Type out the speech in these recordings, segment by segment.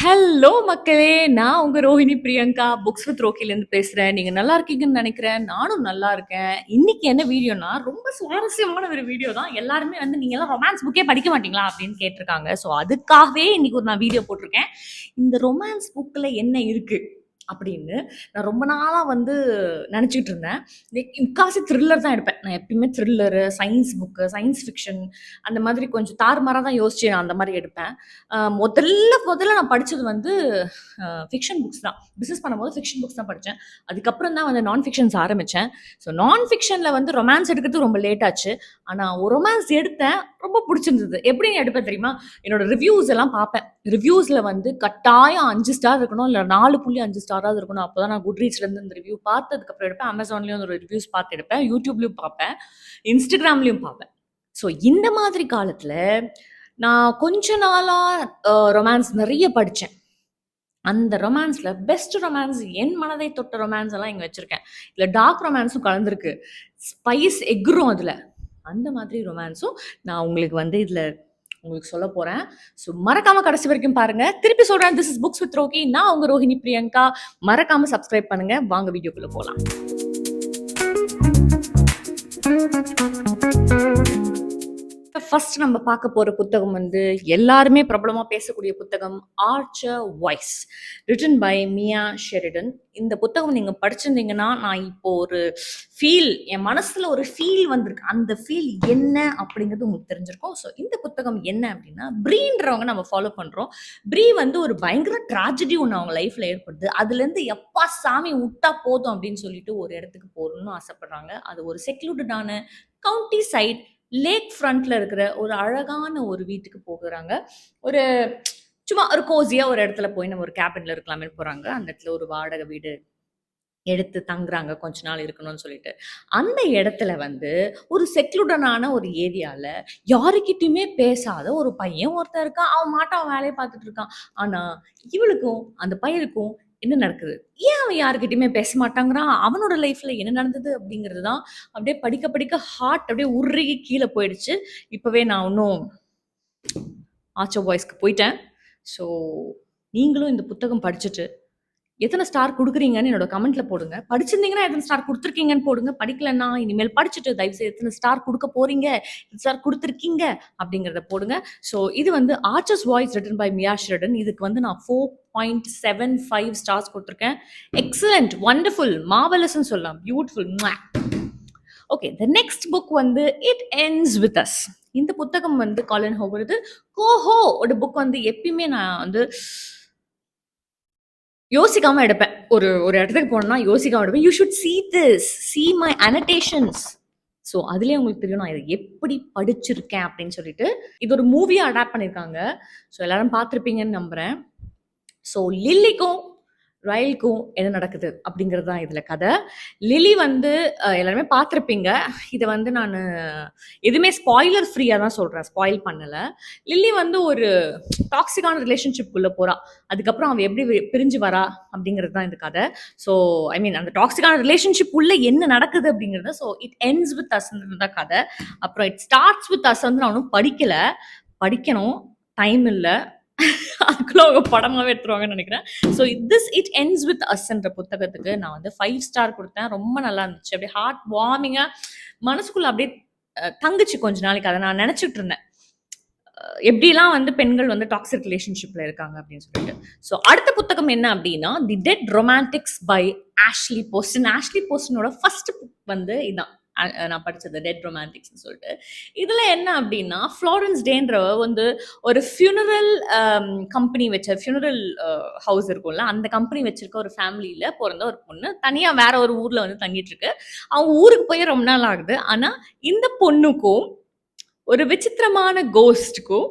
Hello மக்களே! நான் உங்க ரோஹிணி பிரியங்கா புக்ஸ் வித் ரோக்கிலேருந்து பேசுறேன். நீங்க நல்லா இருக்கீங்கன்னு நெனைக்கிறேன். நானும் நல்லா இருக்கேன். இன்னைக்கு என்ன வீடியோன்னா, ரொம்ப சுவாரஸ்யமான ஒரு வீடியோ தான். எல்லாருமே வந்து "நீங்கலாம் ரொமான்ஸ் புக்கே படிக்க மாட்டீங்களா?" அப்படின்னு கேட்டிருக்காங்க. ஸோ அதுக்காகவே இன்னைக்கு நான் வீடியோ போட்டிருக்கேன். இந்த ரொமான்ஸ் புக்ல என்ன இருக்கு? அப்படின்னு நான் ரொம்ப நாளா வந்து நெனச்சுட்டு இருந்தேன். முக்காவாசி த்ரில்லர் தான் எடுப்பேன். நான் எப்பயுமே thriller, science book, science fiction அந்த மாதிரி கொஞ்சம் தாறுமாறா தான் யோசிச்சு நான் அந்த மாரி எடுப்பேன். முதல்ல நான் படிச்சது வந்து ஃபிக்ஷன் புக்ஸ் தான். பிசினஸ் பண்ணும்போது ஃபிக்ஷன் புக்ஸ் தான் படிச்சேன். அதுக்கப்புறம் தான் வந்து நான் ஃபிக்ஷன்ஸ் ஆரம்பிச்சேன். ஸோ நான் ஃபிக்ஷன்ல வந்து ரொமான்ஸ் எடுக்கிறது ரொம்ப லேட் ஆச்சு. ஆனா ஒரு ரொமான்ஸ் எடுத்தேன். ரொம்ப புடிச்சிருந்தது. எப்படி எடுப்பேன் தெரியுமா? என்னோட ரிவ்யூஸ் எல்லாம் பார்ப்பேன். ரிவ்யூஸ்ல வந்து கட்டாயம் 5 ஸ்டார் இருக்கணும். இல்ல 4.5 ஸ்டாராவது இருக்கணும். அப்பதான் நான் Goodreadsலேருந்து இந்த ரிவ்யூ பார்த்ததுக்கப்புறம் எடுப்பேன். Amazonலயும் ஒரு ரிவ்யூஸ் பார்த்து எடுப்பேன். YouTubeலயும் பார்ப்பேன். Instagramலயும் பார்ப்பேன். ஸோ இந்த மாதிரி காலத்துல நான் கொஞ்ச நாளா ரொமான்ஸ் நெறைய படிச்சேன். அந்த ரொமான்ஸ்ல பெஸ்ட் ரொமான்ஸ் என் மனதை தொட்ட ரொமான்ஸ் எல்லாம் இங்க வச்சிருக்கேன். இதுல டார்க் ரொமான்ஸும் கலந்திருக்கு. ஸ்பைஸ் எக்ரும் அதுல. அந்த மாதிரி ரொமான்ஸும் நான் உங்களுக்கு வந்து இதுல உங்களுக்கு சொல்லப் போறேன். ஸோ மறக்காம கடைசி வரைக்கும் பாருங்க. திருப்பி சொல்றேன், திஸ் இஸ் புக்ஸ் வித் ரோகி. நான் உங்க ரோஹிணி பிரியங்கா. மறக்காம சப்ஸ்கிரைப் பண்ணுங்க. வாங்க வீடியோக்குள்ள போலாம். ஃபர்ஸ்ட் நம்ம பார்க்க போற புத்தகம் வந்து எல்லாருமே பிரபலமா பேசக்கூடிய புத்தகம் archer voice, written by Mia Sheridan. இந்த புத்தகம் நீங்க படிச்சிருந்தீங்கன்னா நான் இப்போ ஒரு என் மனசுல ஒரு ஃபீல் வந்திருக்கு. அந்த ஃபீல் என்ன அப்படிங்கிறது உங்களுக்கு தெரிஞ்சிருக்கும். ஸோ இந்த புத்தகம் என்ன அப்படின்னா, ப்ரீன்றவங்க நம்ம ஃபாலோ பண்றோம். ப்ரீ வந்து ஒரு பயங்கர ட்ராஜடி ஒன்று அவங்க லைஃப்ல ஏற்படுது. அதுல இருந்து எப்பா சாமி விட்டா போதும் அப்படின்னு சொல்லிட்டு ஒரு இடத்துக்கு போகணும்னு ஆசைப்படுறாங்க. அது ஒரு செக்லூட்டடான கவுண்டி சைட் லேக் ஃப்ரண்ட்ல இருக்கிற ஒரு அழகான ஒரு வீட்டுக்கு போகுறாங்க. ஒரு சும்மா ஒரு கோசியா ஒரு இடத்துல போய் நம்ம ஒரு கேபின்ல இருக்கலாமே போறாங்க. அந்த இடத்துல ஒரு வாடகை வீடு எடுத்து தங்குறாங்க. கொஞ்ச நாள் இருக்கணும்னு சொல்லிட்டு. அந்த இடத்துல வந்து ஒரு செக்லூடனான ஒரு ஏரியால யாருகிட்டயுமே பேசாத ஒரு பையன் ஒருத்தன் இருக்கான். அவன் மாட்டும் அவன் வேலைய பார்த்துட்டு இருக்கான். ஆனா இவளுக்கும் அந்த பையனுக்கும் என்ன நடக்குது? ஏன் அவன் யார்கிட்டயுமே பேச மாட்டாங்கிறான்? அவனோட லைஃப்ல என்ன நடந்தது? அப்படிங்கிறது தான் அப்படியே படிக்க படிக்க ஹார்ட் அப்படியே உருகி கீழ போயிடுச்சு. இப்பவே நான் இன்னும் ஆர்ச்சர் வாய்ஸ்க்கு போயிட்டேன். ஸோ நீங்களும் இந்த புத்தகம் படிச்சுட்டு எத்தனை ஸ்டார் குடுக்குறீங்கன்னு என்னோட கமெண்ட்ல போடுங்க. படிச்சிருந்தீங்கன்னா எத்தனை ஸ்டார் குடுத்துருக்கீங்கன்னு போடுங்க. படிக்கலன்னா இனிமேல் படிச்சுட்டு தயவுசெய்து எத்தனை ஸ்டார் குடுக்க போறீங்க? எத்தனை ஸ்டார் குடுத்துருக்கீங்க? அப்படிங்கிறத போடுங்க. ஸோ இது வந்து Archer's voice written by Mia Sheridan. இதுக்கு வந்து நான் 4.75 ஸ்டார்ஸ் குடுத்துருக்கேன். எக்ஸலென்ட், வண்டர்ஃபுல், மார்வெலஸ்ன்னு சொல்லலாம். Beautiful. Okay, the next book வந்து இட் எண்ட்ஸ் வித் அஸ். இந்த புத்தகம் வந்து காலின் ஹோவர்து. கோஹோ ஓட புக் வந்து எப்பயுமே நான் வந்து யோசிக்காம எடுப்பேன். ஒரு ஒரு இடத்துக்கு போனேன்னா யோசிக்காம எடுப்பேன். You should see this. See my annotations. So அதிலயே உங்களுக்கு தெரியும் நான் இத எப்படி படிச்சிருக்கேன் அப்படின்னு சொல்லிட்டு. இது ஒரு மூவியா அடாப்ட் பண்ணியிருக்காங்க. ஸோ எல்லாரும் பார்த்திருப்பீங்கன்னு நம்புறேன். ஸோ லில்லிக்கும் ரயிலுக்கும் என்ன நடக்குது அப்படிங்கிறது தான் இதுல கதை. லிலி வந்து எல்லாருமே பார்த்திருப்பீங்க. இத வந்து நானு எதுவுமே ஸ்பாயிலர் ஃப்ரீயா தான் சொல்றேன். ஸ்பாயில் பண்ணல. லில்லி வந்து ஒரு டாக்ஸிக்கான ரிலேஷன்ஷிப்குள்ள போறா. அதுக்கப்புறம் அவ எப்படி பிரிஞ்சு வரா அப்படிங்கிறது தான் இந்த கதை. ஸோ ஐ மீன் அந்த டாக்ஸிக்கான ரிலேஷன்ஷிப் உள்ள என்ன நடக்குது அப்படிங்கிறது. ஸோ இட் எண்ட்ஸ் வித் அஸ்ன்றது தான் கதை. அப்புறம் இட் ஸ்டார்ட்ஸ் வித் அஸ் வந்து நான் ஒன்றும் படிக்கல. படிக்கணும். டைம் இல்ல. அதுக்குள்ள அவங்க படமாவே எடுத்துருவாங்கன்னு நினைக்கிறேன். So this it ends with அஸ்ன்ற புத்தகத்துக்கு நான் வந்து 5 ஸ்டார் கொடுத்தேன். ரொம்ப நல்லா இருந்துச்சு. அப்படியே ஹார்ட் வார்மிங்கா மனசுக்குள்ள அப்படியே தங்குச்சு கொஞ்ச நாளைக்கு. அதை நான் நினைச்சிட்டு இருந்தேன். எப்படிலாம் வந்து பெண்கள் வந்து டாக்ஸிக் ரிலேஷன்ஷிப்ல இருக்காங்க அப்படின்னு சொல்லிட்டு. ஸோ அடுத்த புத்தகம் என்ன அப்படின்னா the dead romantics by Ashley Poston. Ashley போஸ்டனோட ஃபர்ஸ்ட் புக் வந்து இதான் நான் படிச்சது டெட் ரொமான்டிக்ஸ்னு சொல்லிட்டு. இதுல என்ன அப்படின்னா ஃப்ளாரன்ஸ் டேன்றவ வந்து ஒரு ஃபியூனரல் கம்பெனி வச்ச ஃபியூனரல் ஹவுஸ் இருக்கும்ல, அந்த கம்பெனி வச்சிருக்க ஒரு ஃபேமிலியில பிறந்த ஒரு பொண்ணு தனியா வேற ஒரு ஊர்ல வந்து தங்கிட்டு இருக்கு. அவங்க ஊருக்கு போய் ரொம்ப நாள் ஆகுது. ஆனா இந்த பொண்ணுக்கும் ஒரு விசித்திரமான கோஸ்ட்க்கும்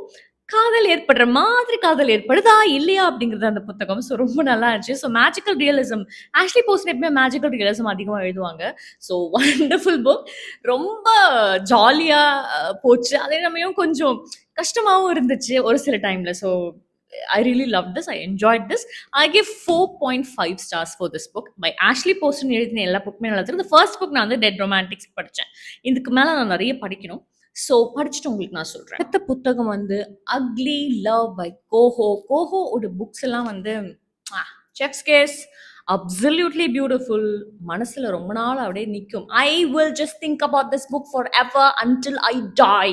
காதல் ஏற்படுற மாதிரி காதல் ஏற்படுதா இல்லையா அப்படிங்கிறது அந்த புத்தகம். ஸோ ரொம்ப நல்லா இருந்துச்சு. So magical realism, Ashley Poston எப்பவுமே மேஜிக்கல் ரியலிசம் அதிகமாக எழுதுவாங்க. So wonderful book. ரொம்ப ஜாலியா போச்சு. அதே சமயம் கொஞ்சம் கஷ்டமாவும் இருந்துச்சு ஒரு சில டைம்ல. So I really loved this. I enjoyed this. I give 4.5 stars for this book by Ashley Poston. எழுதின எல்லா புக்குமே நல்லா இருக்கு. The first book நான் வந்து டெட் ரொமான்டிக்ஸ் படிச்சேன். இதுக்கு மேல நான் நிறைய படிக்கணும். ஸோ படிச்சுட்டு உங்களுக்கு நான் சொல்றேன். அடுத்த புத்தகம் வந்து அக்லி லவ் பை கோஹோ. கோஹோவோட புக்ஸ் எல்லாம் வந்து செஃப்ஸ் கேஸ் அப்சல்யூட்லி பியூட்டிஃபுல். மனசுல ரொம்ப நாள் அப்படியே நிற்கும். I will just think about this book forever until I die.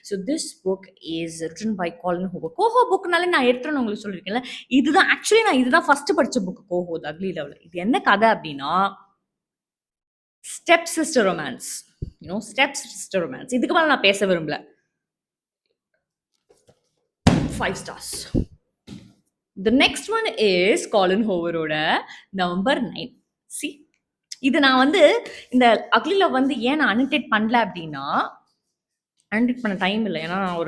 So this book is written by Colleen Hoover. CoHo புக்னாலே நான் எடுத்துன்னு உங்களுக்கு சொல்லியிருக்கேன்ல, இதுதான் ஆக்சுவலி நான் இதுதான் ஃபர்ஸ்ட் படிச்ச புக் கோஹோ அக்லி லவ்ல. இது என்ன கதை அப்படின்னா, step sister romance. Step sister romance. இதுக்கு மேலே நான் பேச விரும்பல. 5 stars. The next one is Colin Hooveரோட November 9. See, இது நான் வந்து இந்த அக்லில வந்து ஏன் நான் அனோட்டேட் பண்ணல அப்படின்னா, அனோட்டேட் பண்ண டைம் இல்லை. ஏன்னா நான்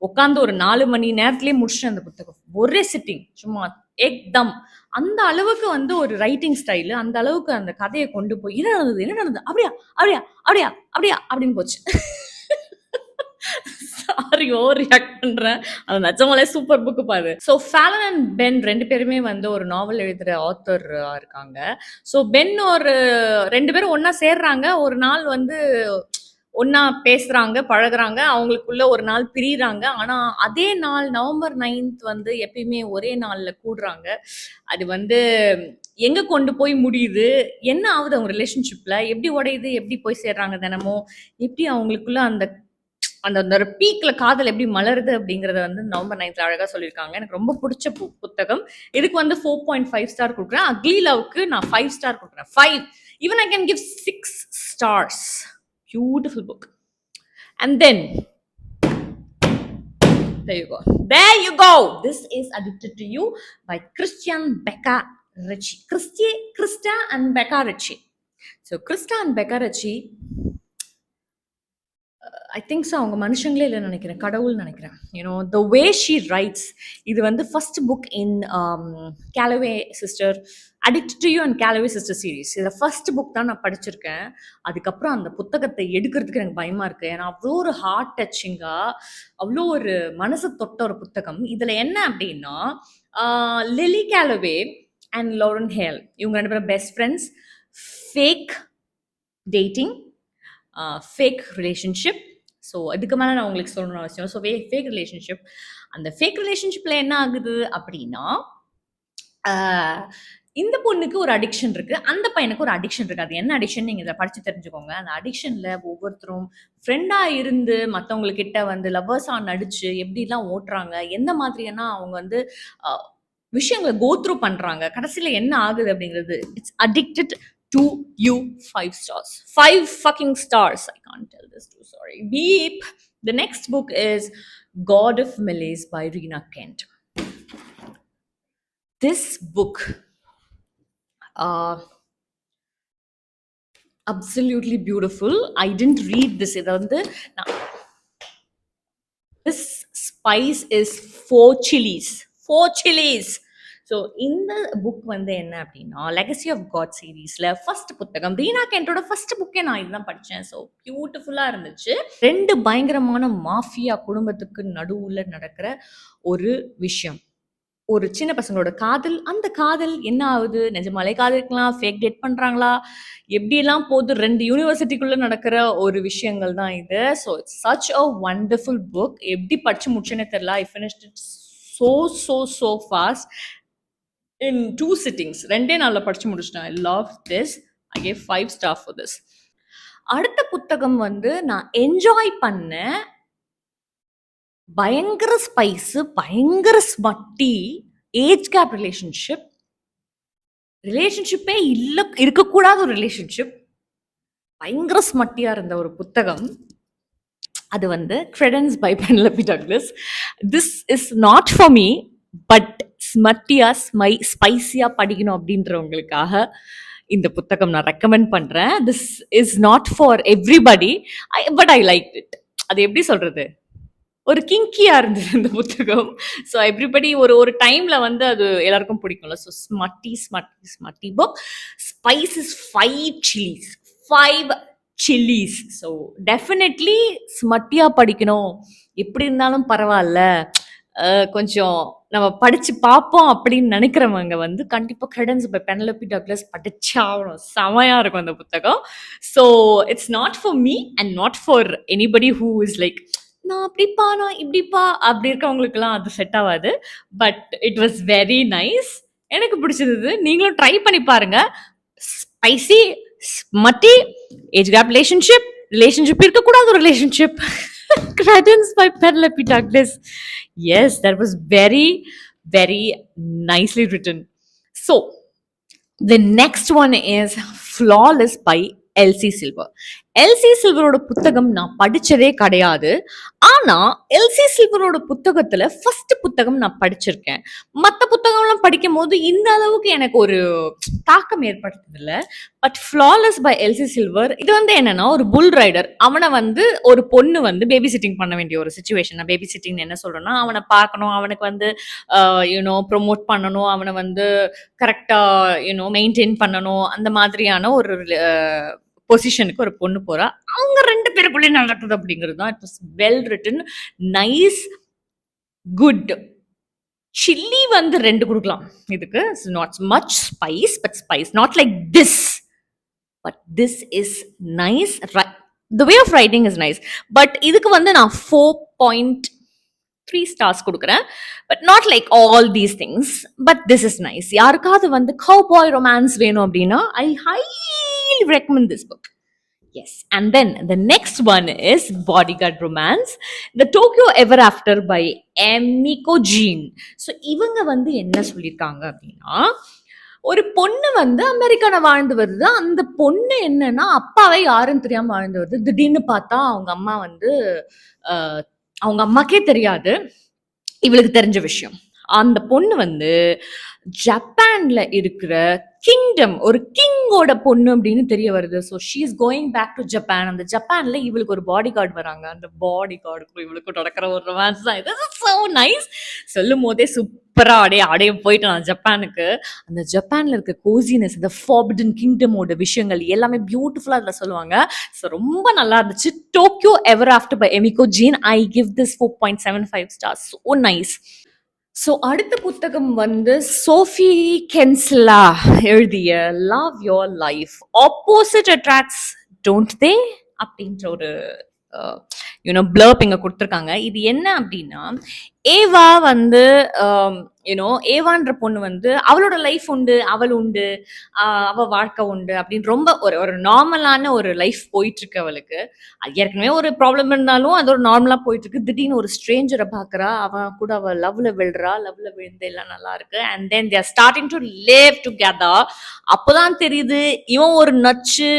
உட்காந்து ஒரு 4 மணி நேரத்திலேயே முடிச்சிட்டேன் அந்த புத்தகம். ஒரே சிட்டிங், சும்மா ஏக்தம். அந்த அளவுக்கு வந்து ஒரு ரைட்டிங் ஸ்டைலு, அந்த அளவுக்கு அந்த கதையை கொண்டு போய் என்ன நடந்தது அப்படியா அப்படியா அப்படியா அப்படியா அப்படின்னு போச்சு. சாரி ஓவர் ரியாக்ட் பண்றேன். அது நிஜமாலே சூப்பர் புக்கு பாரு. ஸோ ஃபேலன் அண்ட் பென் 2 பேருமே வந்து ஒரு நாவல் எழுதுற ஆத்தர் இருக்காங்க. ஸோ பென் ஒரு 2 பேரும் ஒன்னா சேர்றாங்க. ஒரு நாள் வந்து ஒன்னா பேசுறாங்க, பழகுறாங்க. அவங்களுக்குள்ள ஒரு நாள் பிரியிறாங்க. ஆனா அதே நாள் நவம்பர் 9th வந்து எப்பயுமே ஒரே நாள்ல கூடுறாங்க. அது வந்து எங்க கொண்டு போய் முடியுது, என்ன ஆகுது அவங்க ரிலேஷன்ஷிப்ல, எப்படி உடையுது, எப்படி போய் சேர்றாங்க தினமும், எப்படி அவங்களுக்குள்ள அந்த அந்த பீக்ல காதல் எப்படி மலருது அப்படிங்கறத வந்து நவம்பர் 9th அழகா சொல்லியிருக்காங்க. எனக்கு ரொம்ப பிடிச்ச புத்தகம். இதுக்கு வந்து 4.5 ஸ்டார் கொடுக்குறேன். அக்லி லவ்க்கு நான் 5 ஸ்டார் கொடுக்குறேன். 5. Even I can give 6 stars. Beautiful book. And then there you go. There you go. This is Addicted to You by Christian Becca Ritchie. Krista and Becca Ritchie. So Krista and Becca Ritchie, I think so அவங்க மனுஷங்களே இல்லை நினைக்கிறேன், கடவுள் நினைக்கிறேன். The way she writes. இது வந்து first book in Galloway sister addict to you and Galloway sister series. இதில் first book தான் நான் படிச்சிருக்கேன். அதுக்கப்புறம் அந்த புத்தகத்தை எடுக்கிறதுக்கு எனக்கு பயமாக இருக்குது. ஏன்னா அவ்வளோ ஒரு ஹார்ட் டச்சிங்காக, அவ்வளோ ஒரு மனசு தொட்ட ஒரு புத்தகம். இதில் என்ன அப்படின்னா, லிலி கேலவே அண்ட் லாரன் ஹேல் இவங்க 2 பேரும் best friends. Fake dating, fake relationship. So அதுக்கு மேலே நான் உங்களுக்கு சொல்லணும்னு அவசியம். So fake relationship. அந்த ஃபேக் ரிலேஷன்ஷிப்பில் என்ன ஆகுது அப்படின்னா, இந்த பொண்ணுக்கு ஒரு அடிக்ஷன் இருக்கு, அந்த பையனுக்கு ஒரு அடிக்ஷன் இருக்கு. அது என்ன அடிக்ஷன் நீங்கள் இதை படிச்சு தெரிஞ்சுக்கோங்க. அந்த அடிக்ஷன்ல ஒவ்வொருத்தரும் ஃப்ரெண்டா இருந்து மற்றவங்கக்கிட்ட வந்து லவ்வர்ஸா நடிச்சு எப்படிலாம் ஓட்டுறாங்க, எந்த மாதிரியான அவங்க வந்து விஷயங்களை கோத்ரூ பண்றாங்க, கடைசியில் என்ன ஆகுது அப்படிங்கிறது. It's addicted to you. 5 stars. 5 fucking stars. I can't tell this too. Sorry. Beep. The next book is God of Malaise by Reena Kent. This book, absolutely beautiful. I didn't read this. This spice is 4 chilies. 4 chilies. So இந்த book வந்து என்ன அப்படின்னா, legacy of God சீரீஸில் first புத்தகம். Reena கென்ட்டோட first புக்கே நான் இதுதான் படித்தேன். ஸோ பியூட்டிஃபுல்லாக இருந்துச்சு. 2 பயங்கரமான மாஃபியா குடும்பத்துக்கு நடுவில் நடக்கிற ஒரு விஷயம். ஒரு சின்ன பசங்களோட காதல். அந்த காதல் என்ன ஆகுது, நிஜமாலே காதலிக்கலாம், ஃபேக் டேட் பண்ணுறாங்களா, எப்படியெல்லாம் போகுது, 2 யூனிவர்சிட்டிக்குள்ளே நடக்கிற ஒரு விஷயங்கள் தான் இது. So it's such a wonderful book. எப்படி படித்து முடிச்சேன்னே தெரியல. I finished it so fast in 2 sittings. 2 நாள்ல படிச்சு முடிச்சிட்டேன். I love this. I gave 5 stars for this. அடுத்த புத்தகம் வந்து நான் என்ஜாய் பண்ண, பயங்கர ஸ்பைஸ், பயங்கர ஸ்மட்டி, ஏஜ் கேப் ரிலேஷன்ஷிப்பே இருக்கக்கூடாத ஒரு ரிலேஷன்ஷிப், பயங்கர ஸ்மட்டியா இருந்த ஒரு புத்தகம். அது வந்து Credence by Penelope Douglas. This is not for me, but ஸ்மட்டியா ஸ்பைசியா படிக்கணும் அப்படின்றவங்களுக்காக இந்த புத்தகம் நான் ரெக்கமெண்ட் பண்றேன். This is not for everybody, but I like it. அது எப்படி சொல்றது, ஒரு கிங்கியா இருந்தது இந்த புத்தகம். ஸோ எவ்ரிபடி ஒரு டைம்ல வந்து அது எல்லாருக்கும் பிடிக்கும்ல. So smutty book. Spice is 5 chilies. So definitely ஸ்மட்டியா படிக்கணும், எப்படி இருந்தாலும் பரவாயில்ல, கொஞ்சம் நம்ம படிச்சு பார்ப்போம் அப்படின்னு நினைக்கிறவங்க வந்து கண்டிப்பா கிரெடென்ஸ் பை பெனலோபி டக்ளஸ் படிச்சாகணும். செமையா இருக்கும் அந்த புத்தகம். So it's not for me and not for anybody who is like நான் அப்படிப்பா நான் இப்படிப்பா அப்படி இருக்கவங்களுக்குலாம் அது செட் ஆகாது. But it was very nice. எனக்கு பிடிச்சிருந்தது. நீங்களும் ட்ரை பண்ணி பாருங்க. ஸ்பைசி, ஸ்மட்டி, ஏஜ் கேப் ரிலேஷன்ஷிப் இருக்கக்கூடாத ஒரு relationship. Credence by Penelope Douglas. Yes, that was very, very nicely written. So, the next one is Flawless by Elsie Silver. Elsie சில்வரோட புத்தகம் நான் படிச்சதே கிடையாது. ஆனா எல்சி சில்வரோட புத்தகத்துல ஃபர்ஸ்ட் புத்தகம் நான் படிச்சிருக்கேன். மத்த புத்தகம்லாம் படிக்கும் போது இந்த அளவுக்கு எனக்கு ஒரு தாக்கம் ஏற்படுத்தது இல்ல. But flawless by Elsie Silver இது வந்து என்னன்னா ஒரு புல் ரைடர். அவனை வந்து ஒரு பொண்ணு வந்து பேபி சிட்டிங் பண்ண வேண்டிய ஒரு சுச்சுவேஷன். பேபி சிட்டிங் என்ன சொல்றேன்னா அவனை பார்க்கணும், அவனுக்கு வந்து யூனோ ப்ரொமோட் பண்ணணும், அவனை வந்து கரெக்டா யூனோ மெயின்டைன் பண்ணணும், அந்த மாதிரியான ஒரு பொசிஷனுக்கு ஒரு பொண்ணு போறா. அவங்க 2 பேருக்குள்ளே நடக்குது அப்படிங்கிறது தான். It was well written, nice, good. Chilli வந்து 2 கொடுக்கலாம் இதுக்கு. Not much spice, but spice not like this, but this is nice. The way of writing is nice. But இதுக்கு வந்து நான் 4.3 ஸ்டார்ஸ் கொடுக்குறேன். But not like all these things, but this is nice. யாருக்காவது வந்து cowboy romance வேணும் அப்படின்னா ஐ highly recommend this book. Yes. And then the next one is Bodyguard Romance, The Tokyo Ever After by Emiko Jean. So இவங்க வந்து என்ன சொல்லியிருக்காங்க அப்படின்னா, ஒரு பொண்ணு வந்து அமெரிக்கால வாழ்ந்து வருது. அந்த பொண்ணு என்னன்னா அப்பாவை யாருன்னு தெரியாம வாழ்ந்து வருது. திடீர்னு பார்த்தா அவங்க அம்மா வந்து அவங்க அம்மாக்கே தெரியாது, இவளுக்கு தெரிஞ்ச விஷயம். அந்த பொண்ணு வந்து ஜப்பான்ல இருக்கிற கிங்டம், ஒரு கிங்கோட பொண்ணு அப்படின்னு தெரிய வருது. So she is going back to Japan. அந்த ஜப்பான்ல இவளுக்கு ஒரு பாடி கார்டு வராங்க. அந்த பாடி கார்டுக்கும் இவளுக்கு நடக்கிற ஒரு ரொமான்ஸ் தான் இது. So nice. சொல்லும் போதே சூப்பரா அடைய போயிட்டு நான் ஜப்பானுக்கு. அந்த ஜப்பான்ல இருக்க கோசினஸ், இந்த ஃபார்பிடன் கிங்டமோட விஷயங்கள் எல்லாமே பியூட்டிஃபுல்லா அதில் சொல்லுவாங்க. ஸோ ரொம்ப நல்லா இருந்துச்சு. Tokyo ever after by Emiko Jean. I give this 4.75 stars. So nice. So அடுத்த புத்தகம் வந்து சோஃபி கென்ஸ்லா எழுதிய love your life, opposite attracts don't they அப்படின்ற ஒரு யூனோ பிளர்ப் இங்க கொடுத்துருக்காங்க. இது என்ன அப்படின்னா, ஏவா வந்து யூனோ ஏவான்ற பொண்ணு வந்து அவளோட லைஃப் உண்டு, அவள் உண்டு, அவ வாழ்க்கை உண்டு அப்படின்னு ரொம்ப ஒரு நார்மலான ஒரு லைஃப் போயிட்டு இருக்கு அவளுக்கு. ஏற்கனவே ஒரு ப்ராப்ளம் இருந்தாலும் அது ஒரு நார்மலா போயிட்டு இருக்கு. திடீர்னு ஒரு ஸ்ட்ரேஞ்சரை பாக்குறா, அவன் கூட அவ லவ்ல விழுந்து எல்லாம் நல்லா இருக்கு. And then they are starting to live together. அப்பதான் தெரியுது இவன் ஒரு நச்சு,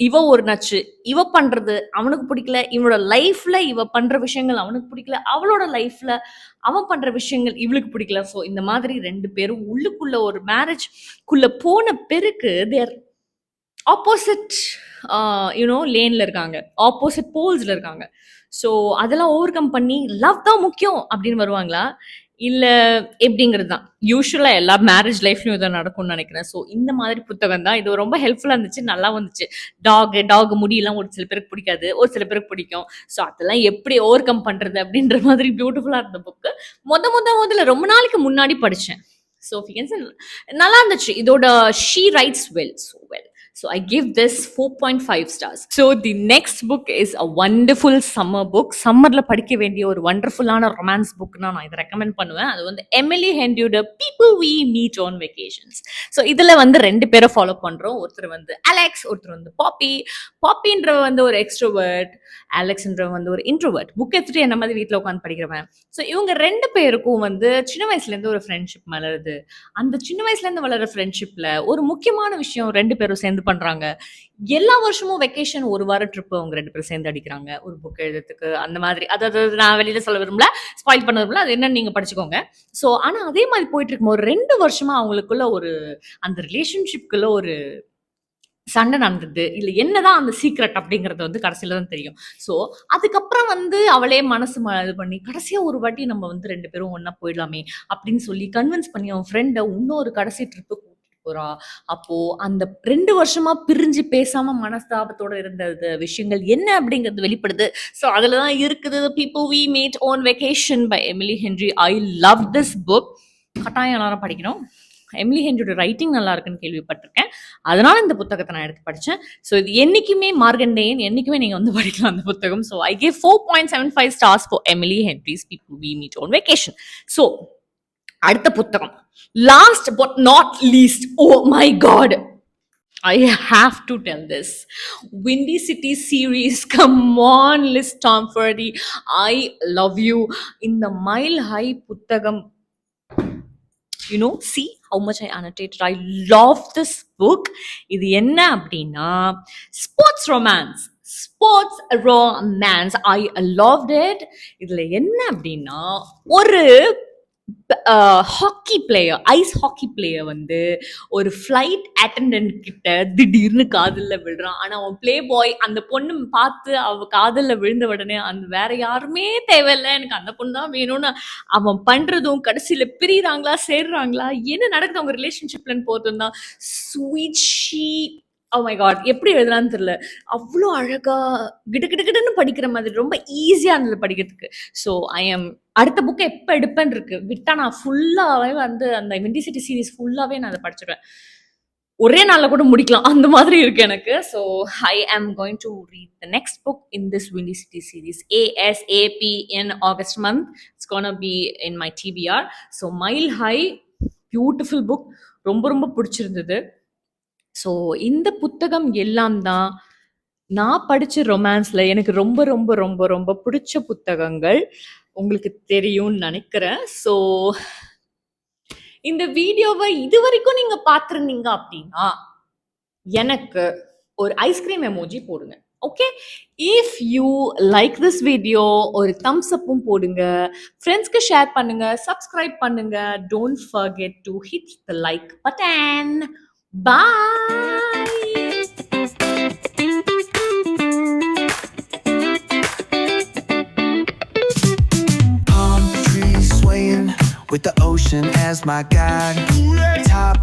இவ ஒரு நச்சு. இவ பண்றது அவனுக்கு பிடிக்கல, இவனோட லைஃப்ல இவ பண்ற விஷயங்கள் அவனுக்கு பிடிக்கல, அவளோட லைஃப்ல அவன் பண்ற விஷயங்கள் இவளுக்கு பிடிக்கல. ஸோ இந்த மாதிரி 2 பேரும் உள்ளுக்குள்ள ஒரு மேரேஜ் குள்ள போன பிறகு தேர் ஆப்போசிட் யூனோ லேன்ல இருக்காங்க, ஆப்போசிட் போல்ஸ்ல இருக்காங்க. ஸோ அதெல்லாம் ஓவர் கம் பண்ணி லவ் தான் முக்கியம் அப்படின்னு வருவாங்களா, இல்ல எப்படிங்கிறது தான். யூஸ்வலா எல்லா மேரேஜ் லைஃப்லயும் இதான் நடக்கும்னு நினைக்கிறேன். ஸோ இந்த மாதிரி புத்தகம் தான் இது. ரொம்ப ஹெல்ப்ஃபுல்லா இருந்துச்சு, நல்லா வந்துச்சு. டாக் முடியெல்லாம் ஒரு சில பேருக்கு பிடிக்காது, ஒரு சில பேருக்கு பிடிக்கும். ஸோ அதெல்லாம் எப்படி ஓவர் கம் பண்றது அப்படின்ற மாதிரி பியூட்டிஃபுல்லா இருந்த புக்கு. முதல்ல ரொம்ப நாளைக்கு முன்னாடி படிச்சேன். சோஃபி கென்சன் நல்லா இருந்துச்சு. இதோட she writes well, so well. So I give this 4.5 stars. So the next book is a wonderful summer book. சம்மர்ல படிக்க வேண்டிய ஒரு வண்டர்ஃபுல்லான ரொமான்ஸ் புக்னா நான் இதை ரெக்கமெண்ட் பண்ணுவேன். அது வந்து எமிலி ஹென்டியோட People We Meet on Vacations. So இதுல வந்து 2 பேரை ஃபாலோ பண்றோம். ஒருத்தர் வந்து அலெக்ஸ், ஒருத்தர் வந்து பாப்பி. பாப்பின்றவ வந்து ஒரு எக்ஸ்ட்ரோவர்ட், அலெக்ஸ்ன்றவ வந்து ஒரு இன்ட்ரோவர்ட். புக் எடுத்துட்டு என்ன மாதிரி வீட்டில் உட்காந்து படிக்கிறவன். ஸோ இவங்க 2 பேருக்கும் வந்து சின்ன வயசுல இருந்து ஒரு ஃப்ரெண்ட்ஷிப் மலருது. அந்த சின்ன வயசுல இருந்து வளர ஃப்ரெண்ட்ஷிப்ல ஒரு முக்கியமான விஷயம் 2 பேரும் சேர்ந்து பண்றாங்க. எல்லா வருஷமும் வெக்கேஷன் 1 வார ட்ரிப் அவங்க 2 பேரும் சேர்ந்து அடிக்கிறாங்க ஒரு புக் எழுதுறதுக்கு. அந்த மாதிரி அதாவது நான் வெளியில சொல்ல விரும்பல, ஸ்பாயில் பண்ண விரும்பல, அது என்னன்னு நீங்க படிச்சுக்கோங்க. ஸோ ஆனா அதே மாதிரி போயிட்டு இருக்கும் ஒரு 2 வருஷமா அவங்களுக்குள்ள ஒரு அந்த ரிலேஷன்ஷிப்குள்ள ஒரு சண்டை நடந்தது. இல்ல என்னதான் அந்த சீக்ரெட் அப்படிங்கறது வந்து கடைசியில தான் தெரியும். ஸோ அதுக்கப்புறம் வந்து அவளே மனசு இது பண்ணி கடைசியா ஒரு வாட்டி நம்ம வந்து 2 பேரும் ஒன்னா போயிடலாமே அப்படின்னு சொல்லி கன்வின்ஸ் பண்ணி அவன் ஃப்ரெண்டை இன்னொரு கடைசி ட்ரிப்பு போறா. அப்போ அந்த 2 வருஷமா பிரிஞ்சு பேசாம மனஸ்தாபத்தோட இருந்த விஷயங்கள் என்ன அப்படிங்கிறது வெளிப்படுது. ஸோ அதுல தான் இருக்குது people we meet on vacation by Emily Henry. I love this book. கட்டாயம் எல்லாரும் படிக்கணும். எமிலி ஹென்ரியோட ரைட்டிங் நல்லா இருக்குன்னு கேள்விப்பட்டிருக்கேன். அதனால இந்த புத்தகத்தை நான் எடுத்து படிச்சேன். ஸோ இது என்னைக்குமே மார்கண்டேயன், என்னைக்குமே நீங்க வந்து படிக்கலாம் அந்த புத்தகம். So I gave 4.75 stars for Emily Henry's People We Meet on Vacation. So அடுத்த புத்தகம், last but not least, oh my God, I have to tell this. Windy City series, come on, Liz Tomfordy, I love you. In the Mile High புத்தகம், you know, see how much I annotated. I love this book. இது என்ன அப்படின்னா sports romance. I loved it. இதுல என்ன அப்படின்னா ஒரு hockey player, ice hockey player வந்து ஒரு ஃப்ளைட் அட்டெண்டன்ட் கிட்ட திடீர்னு காதல்ல விழுறான். ஆனா அவன் பிளே பாய், அந்த பொண்ணு பார்த்து அவ காதல்ல விழுந்த உடனே அந்த வேற யாருமே தேவையில்லை, எனக்கு அந்த பொண்ணு தான் வேணும்னு அவன் பண்றதும், கடைசியில பிரிறாங்களா சேர்றாங்களா என்ன நடக்குது அவங்க ரிலேஷன்ஷிப்லன்னு போதும் தான் sweet she. Oh my God, எப்படி எழுதுறான்னு தெரியல. அவ்வளோ அழகா கிடுன்னு படிக்கிற மாதிரி, ரொம்ப ஈஸியா இருந்தது படிக்கிறதுக்கு. ஸோ அடுத்த புக்கை எப்போ எடுப்பேன்னு இருக்கு. விட்டா நான் ஃபுல்லாவே வந்து அந்த விண்டி சிட்டி சீரீஸ் ஃபுல்லாவே நான் அதை படிச்சிடுவேன். ஒரே நாள்ல கூட முடிக்கலாம், அந்த மாதிரி இருக்கு எனக்கு. So I am going to read the next book in this Windy City series ASAP in August month. It's gonna be in my TBR. So Mile High, beautiful book, ரொம்ப ரொம்ப பிடிச்சிருந்தது. ஸோ இந்த புத்தகம் எல்லாம் தான் நான் படிச்ச ரொமான்ஸ்ல எனக்கு ரொம்ப ரொம்ப ரொம்ப ரொம்ப பிடிச்ச புத்தகங்கள். உங்களுக்கு தெரியும்னு நினைக்கிறேன். ஸோ இந்த வீடியோவை இது வரைக்கும் நீங்க பார்த்துருந்தீங்க அப்படின்னா எனக்கு ஒரு ஐஸ்கிரீம் எமோஜி போடுங்க. Okay, if you like this video ஒரு தம்ஸ் அப்பும் போடுங்க, ஃப்ரெண்ட்ஸ்க்கு ஷேர் பண்ணுங்க, சப்ஸ்கிரைப் பண்ணுங்க. Don't forget to hit the like button. Bye. Palm trees swaying with the ocean as my guide.